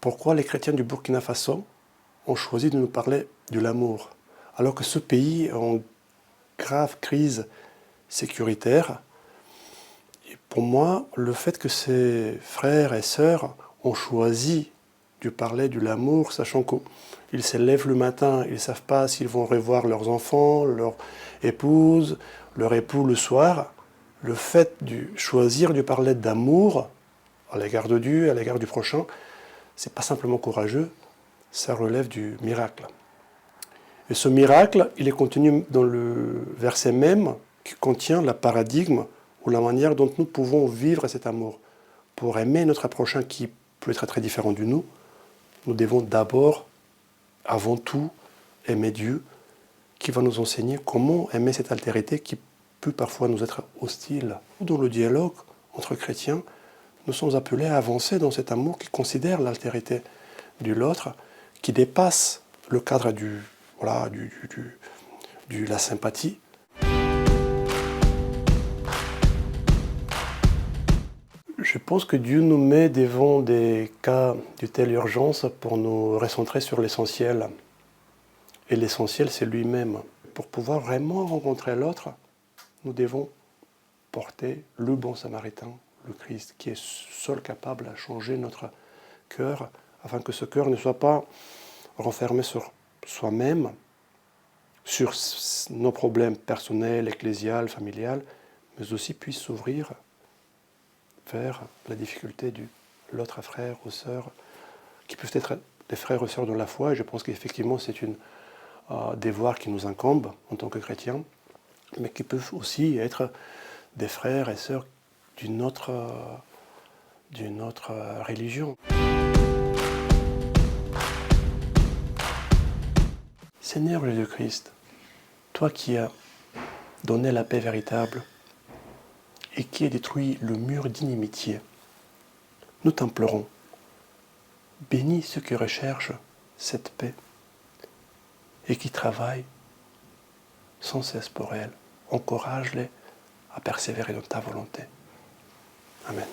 pourquoi les chrétiens du Burkina Faso ont choisi de nous parler de l'amour, alors que ce pays est en grave crise sécuritaire. Et pour moi, le fait que ces frères et sœurs ont choisi de parler de l'amour, sachant qu'ils se lèvent le matin, ils ne savent pas s'ils vont revoir leurs enfants, leur épouse, leur époux le soir, le fait de choisir de parler d'amour à l'égard de Dieu, à l'égard du prochain, c'est pas simplement courageux, ça relève du miracle. Et ce miracle, il est contenu dans le verset même qui contient le paradigme ou la manière dont nous pouvons vivre cet amour. Pour aimer notre prochain qui peut être très différent de nous, nous devons d'abord, avant tout, aimer Dieu, qui va nous enseigner comment aimer cette altérité qui peut parfois nous être hostile. Dans le dialogue entre chrétiens, nous sommes appelés à avancer dans cet amour qui considère l'altérité de l'autre, qui dépasse le cadre de la sympathie. Je pense que Dieu nous met devant des cas de telle urgence pour nous recentrer sur l'essentiel. Et l'essentiel, c'est lui-même. Pour pouvoir vraiment rencontrer l'autre, nous devons porter le bon samaritain, le Christ, qui est seul capable de changer notre cœur, afin que ce cœur ne soit pas renfermé sur soi-même, sur nos problèmes personnels, ecclésiales, familiales, mais aussi puisse s'ouvrir vers la difficulté de l'autre frère ou sœur, qui peuvent être des frères ou sœurs de la foi, et je pense qu'effectivement c'est une devoir qui nous incombe en tant que chrétiens, mais qui peuvent aussi être des frères et sœurs d'une autre religion. Seigneur Jésus-Christ, toi qui as donné la paix véritable et qui as détruit le mur d'inimitié, nous t'implorons, bénis ceux qui recherchent cette paix et qui travaillent sans cesse pour elle. Encourage-les à persévérer dans ta volonté. Amen.